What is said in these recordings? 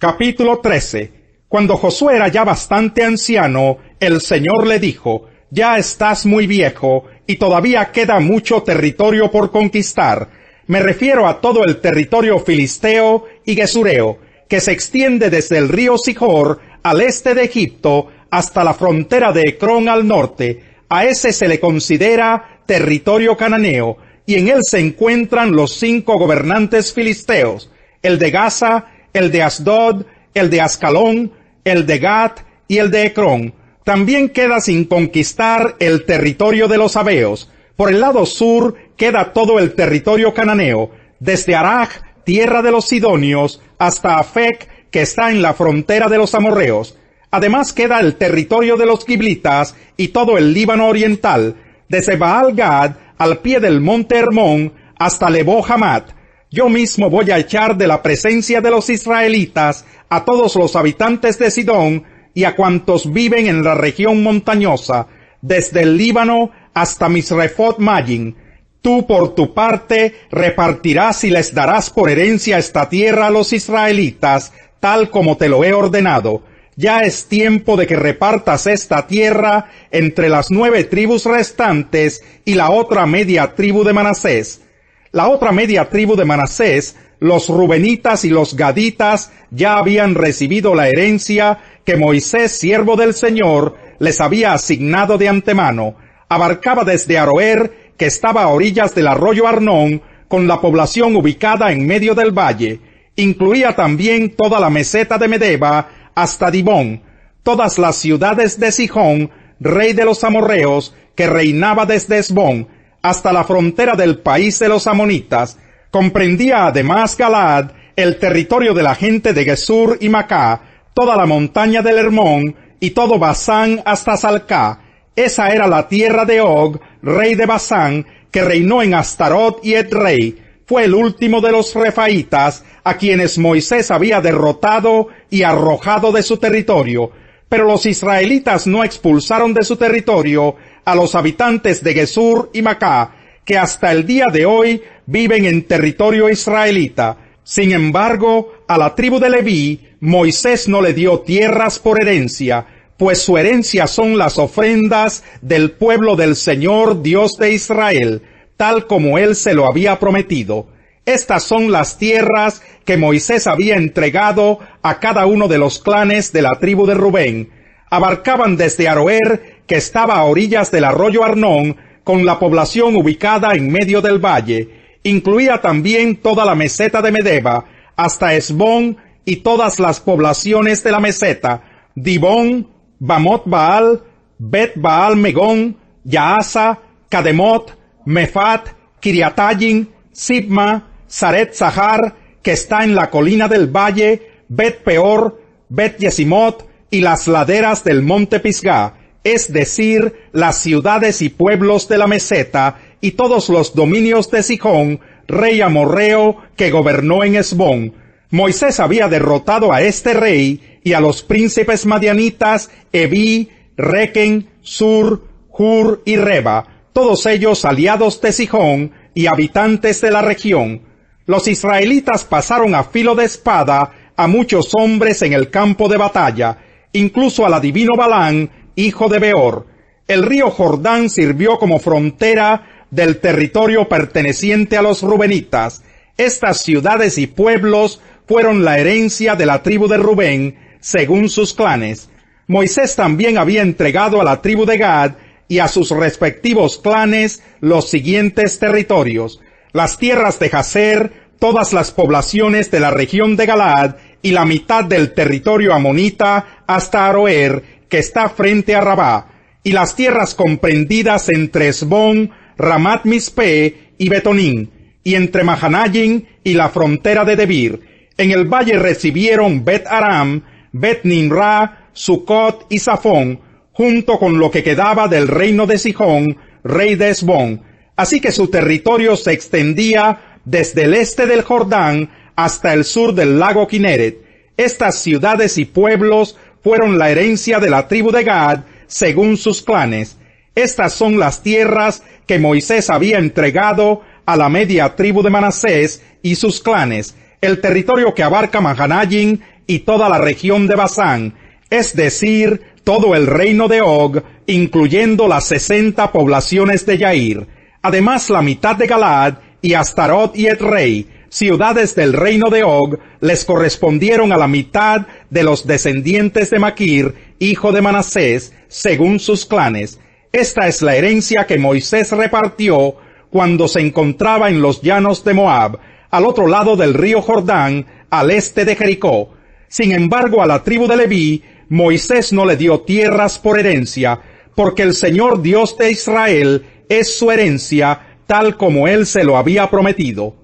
Capítulo 13. Cuando Josué era ya bastante anciano, el Señor le dijo: ya estás muy viejo, y todavía queda mucho territorio por conquistar. Me refiero a todo el territorio filisteo y gesureo, que se extiende desde el río Sihor al este de Egipto hasta la frontera de Ecrón al norte. A ese se le considera territorio cananeo, y en él se encuentran los 5 gobernantes filisteos: el de Gaza, el de Asdod, el de Ascalón, el de Gat y el de Ecrón. También queda sin conquistar el territorio de los sabeos. Por el lado sur queda todo el territorio cananeo, desde Araj, tierra de los sidonios, hasta Afec, que está en la frontera de los amorreos. Además queda el territorio de los giblitas y todo el Líbano oriental, desde Baal-Gad al pie del monte Hermón hasta Lebo-Hamat. Yo mismo voy a echar de la presencia de los israelitas a todos los habitantes de Sidón y a cuantos viven en la región montañosa, desde el Líbano hasta Misrefot Mayim. Tú por tu parte repartirás y les darás por herencia esta tierra a los israelitas, tal como te lo he ordenado. Ya es tiempo de que repartas esta tierra entre las 9 tribus restantes y la otra media tribu de Manasés. La otra media tribu de Manasés, los rubenitas y los gaditas, ya habían recibido la herencia que Moisés, siervo del Señor, les había asignado de antemano. Abarcaba desde Aroer, que estaba a orillas del arroyo Arnón, con la población ubicada en medio del valle. Incluía también toda la meseta de Medeba hasta Dibón, todas las ciudades de Sihón, rey de los amorreos, que reinaba desde Esbón, hasta la frontera del país de los amonitas. Comprendía además Galaad, el territorio de la gente de Gesur y Macá, toda la montaña del Hermón, y todo Basán hasta Salcá. Esa era la tierra de Og, rey de Basán, que reinó en Astarot y Edrei. Fue el último de los refaitas, a quienes Moisés había derrotado y arrojado de su territorio. Pero los israelitas no expulsaron de su territorio a los habitantes de Gesur y Macá, que hasta el día de hoy viven en territorio israelita. Sin embargo, a la tribu de Leví, Moisés no le dio tierras por herencia, pues su herencia son las ofrendas del pueblo del Señor Dios de Israel, tal como él se lo había prometido. Estas son las tierras que Moisés había entregado a cada uno de los clanes de la tribu de Rubén. Abarcaban desde Aroer, que estaba a orillas del arroyo Arnón, con la población ubicada en medio del valle. Incluía también toda la meseta de Medeba, hasta Esbón y todas las poblaciones de la meseta: Dibón, Bamot Baal, Bet Baal Megón, Yaasa, Kademot, Mefat, Kiriatayim, Sibma, Saret Zahar, que está en la colina del valle, Bet Peor, Bet Yesimot y las laderas del monte Pisgah, es decir, las ciudades y pueblos de la meseta, y todos los dominios de Sihón, rey amorreo, que gobernó en Esbón. Moisés había derrotado a este rey y a los príncipes madianitas Evi, Requen, Sur, Hur y Reba, todos ellos aliados de Sihón y habitantes de la región. Los israelitas pasaron a filo de espada a muchos hombres en el campo de batalla, incluso al adivino Balán, hijo de Beor. El río Jordán sirvió como frontera del territorio perteneciente a los rubenitas. Estas ciudades y pueblos fueron la herencia de la tribu de Rubén, según sus clanes. Moisés también había entregado a la tribu de Gad y a sus respectivos clanes los siguientes territorios: las tierras de Jazer, todas las poblaciones de la región de Galaad y la mitad del territorio amonita hasta Aroer, que está frente a Rabá, y las tierras comprendidas entre Esbón, Ramat Mispe y Betonín, y entre Mahanayim y la frontera de Debir. En el valle recibieron Bet Aram, Bet Nimra, Sucot y Safón, junto con lo que quedaba del reino de Sihón, rey de Esbón. Así que su territorio se extendía desde el este del Jordán hasta el sur del lago Kineret. Estas ciudades y pueblos fueron la herencia de la tribu de Gad, según sus clanes. Estas son las tierras que Moisés había entregado a la media tribu de Manasés y sus clanes: el territorio que abarca Mahanayim y toda la región de Basán, es decir, todo el reino de Og, incluyendo las 60 poblaciones de Yair, además la mitad de Galaad y Astarot y Edrei, ciudades del reino de Og, les correspondieron a la mitad de los descendientes de Maquir, hijo de Manasés, según sus clanes. Esta es la herencia que Moisés repartió cuando se encontraba en los llanos de Moab, al otro lado del río Jordán, al este de Jericó. Sin embargo, a la tribu de Leví, Moisés no le dio tierras por herencia, porque el Señor Dios de Israel es su herencia, tal como él se lo había prometido.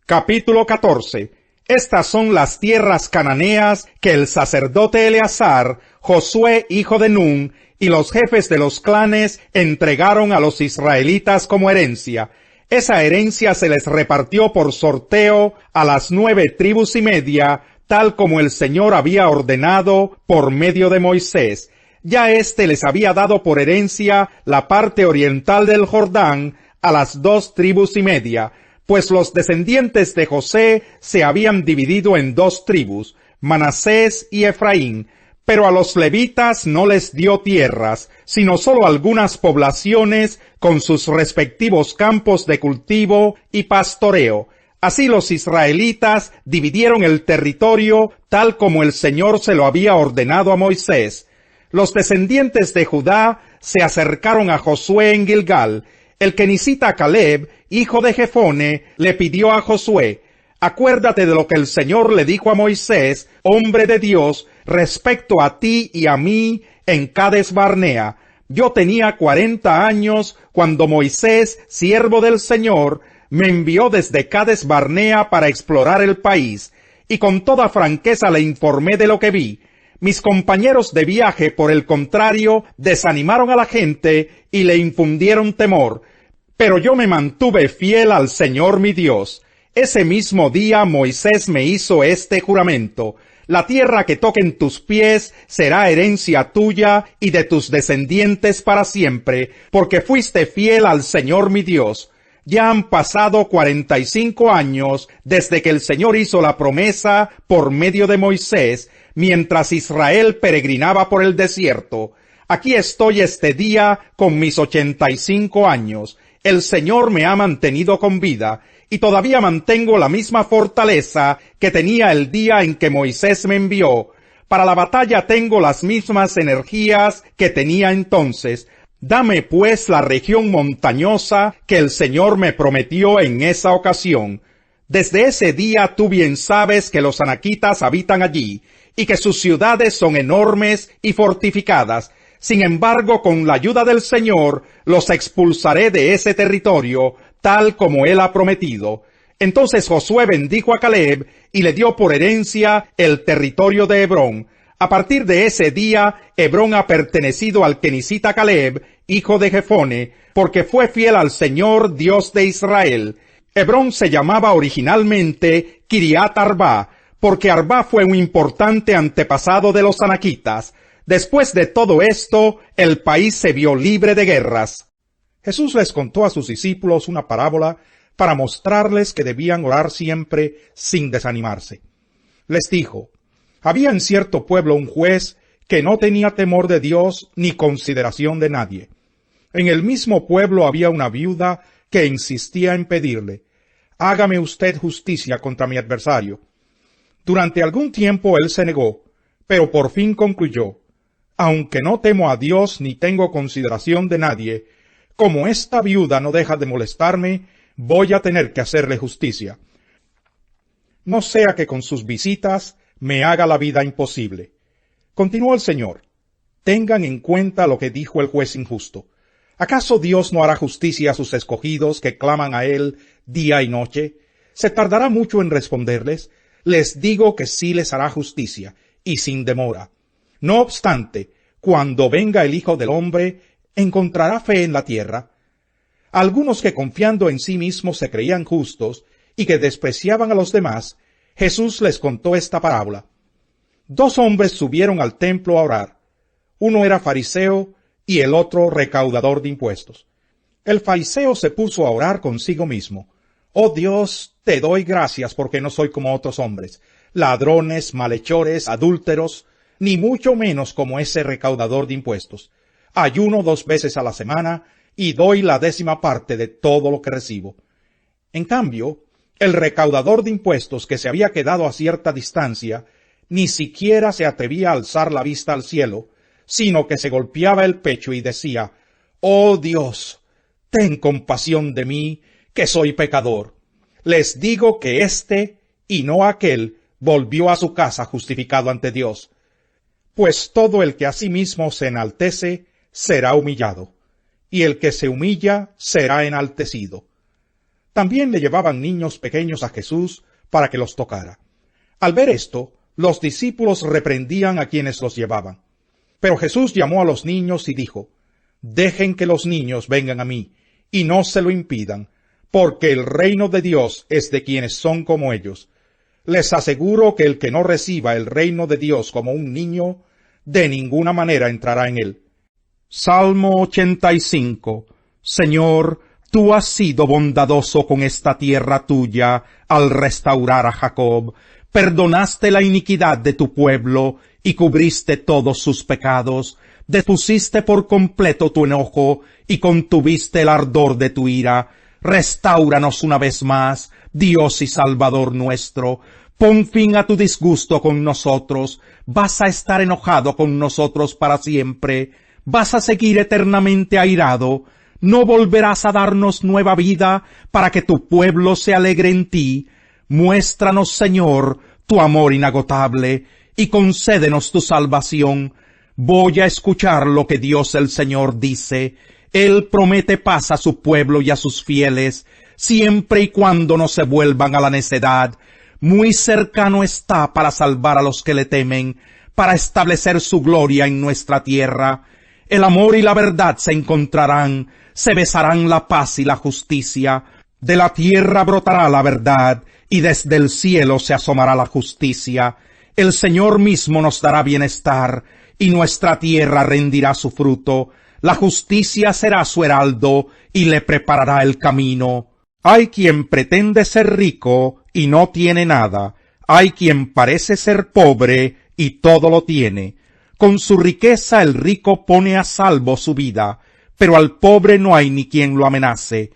Capítulo 14. Estas son las tierras cananeas que el sacerdote Eleazar, Josué hijo de Nun, y los jefes de los clanes entregaron a los israelitas como herencia. Esa herencia se les repartió por sorteo a las 9 tribus y media, tal como el Señor había ordenado por medio de Moisés. Ya éste les había dado por herencia la parte oriental del Jordán a las 2 tribus y media, pues los descendientes de José se habían dividido en 2 tribus, Manasés y Efraín, pero a los levitas no les dio tierras, sino sólo algunas poblaciones con sus respectivos campos de cultivo y pastoreo. Así los israelitas dividieron el territorio tal como el Señor se lo había ordenado a Moisés. Los descendientes de Judá se acercaron a Josué en Gilgal. El kenisita Caleb, hijo de Jefone, le pidió a Josué: acuérdate de lo que el Señor le dijo a Moisés, hombre de Dios, respecto a ti y a mí en Cades Barnea. Yo tenía 40 años cuando Moisés, siervo del Señor, me envió desde Cades Barnea para explorar el país, y con toda franqueza le informé de lo que vi. Mis compañeros de viaje, por el contrario, desanimaron a la gente y le infundieron temor, pero yo me mantuve fiel al Señor mi Dios. Ese mismo día Moisés me hizo este juramento: la tierra que toquen tus pies será herencia tuya y de tus descendientes para siempre, porque fuiste fiel al Señor mi Dios. Ya han pasado 45 años desde que el Señor hizo la promesa por medio de Moisés, mientras Israel peregrinaba por el desierto. Aquí estoy este día con mis 85 años. El Señor me ha mantenido con vida, y todavía mantengo la misma fortaleza que tenía el día en que Moisés me envió. Para la batalla tengo las mismas energías que tenía entonces. Dame pues la región montañosa que el Señor me prometió en esa ocasión. Desde ese día tú bien sabes que los anaquitas habitan allí, y que sus ciudades son enormes y fortificadas. Sin embargo, con la ayuda del Señor, los expulsaré de ese territorio, tal como él ha prometido. Entonces Josué bendijo a Caleb y le dio por herencia el territorio de Hebrón. A partir de ese día, Hebrón ha pertenecido al kenisita Caleb, hijo de Jefone, porque fue fiel al Señor Dios de Israel. Hebrón se llamaba originalmente Kiriat Arba, porque Arba fue un importante antepasado de los anaquitas. Después de todo esto, el país se vio libre de guerras. Jesús les contó a sus discípulos una parábola para mostrarles que debían orar siempre sin desanimarse. Les dijo: había en cierto pueblo un juez que no tenía temor de Dios ni consideración de nadie. En el mismo pueblo había una viuda que insistía en pedirle: hágame usted justicia contra mi adversario. Durante algún tiempo él se negó, pero por fin concluyó: aunque no temo a Dios ni tengo consideración de nadie, como esta viuda no deja de molestarme, voy a tener que hacerle justicia. No sea que con sus visitas me haga la vida imposible. Continuó el Señor: tengan en cuenta lo que dijo el juez injusto. ¿Acaso Dios no hará justicia a sus escogidos que claman a Él día y noche? ¿Se tardará mucho en responderles? Les digo que sí les hará justicia, y sin demora. No obstante, cuando venga el Hijo del Hombre, ¿encontrará fe en la tierra? Algunos que confiando en sí mismos se creían justos y que despreciaban a los demás, Jesús les contó esta parábola. 2 hombres subieron al templo a orar. Uno era fariseo y el otro recaudador de impuestos. El fariseo se puso a orar consigo mismo: oh Dios, te doy gracias porque no soy como otros hombres, ladrones, malhechores, adúlteros, ni mucho menos como ese recaudador de impuestos. Ayuno 2 veces a la semana y doy la 10ª parte de todo lo que recibo. En cambio, el recaudador de impuestos, que se había quedado a cierta distancia, ni siquiera se atrevía a alzar la vista al cielo, sino que se golpeaba el pecho y decía: «Oh Dios, ten compasión de mí, que soy pecador». Les digo que éste, y no aquel, volvió a su casa justificado ante Dios. Pues todo el que a sí mismo se enaltece, será humillado, y el que se humilla, será enaltecido. También le llevaban niños pequeños a Jesús para que los tocara. Al ver esto, los discípulos reprendían a quienes los llevaban. Pero Jesús llamó a los niños y dijo: «Dejen que los niños vengan a mí, y no se lo impidan, porque el reino de Dios es de quienes son como ellos. Les aseguro que el que no reciba el reino de Dios como un niño, de ninguna manera entrará en él». Salmo 85. Señor, tú has sido bondadoso con esta tierra tuya al restaurar a Jacob. Perdonaste la iniquidad de tu pueblo y cubriste todos sus pecados. Depusiste por completo tu enojo y contuviste el ardor de tu ira. Restáuranos una vez más, Dios y Salvador nuestro. Pon fin a tu disgusto con nosotros. ¿Vas a estar enojado con nosotros para siempre? ¿Vas a seguir eternamente airado? ¿No volverás a darnos nueva vida para que tu pueblo se alegre en ti? Muéstranos, Señor, tu amor inagotable, y concédenos tu salvación. Voy a escuchar lo que Dios el Señor dice. Él promete paz a su pueblo y a sus fieles, siempre y cuando no se vuelvan a la necedad. Muy cercano está para salvar a los que le temen, para establecer su gloria en nuestra tierra. El amor y la verdad se encontrarán, se besarán la paz y la justicia. De la tierra brotará la verdad, y desde el cielo se asomará la justicia. El Señor mismo nos dará bienestar, y nuestra tierra rendirá su fruto. La justicia será su heraldo, y le preparará el camino. Hay quien pretende ser rico, y no tiene nada. Hay quien parece ser pobre, y todo lo tiene. Con su riqueza el rico pone a salvo su vida, pero al pobre no hay ni quien lo amenace.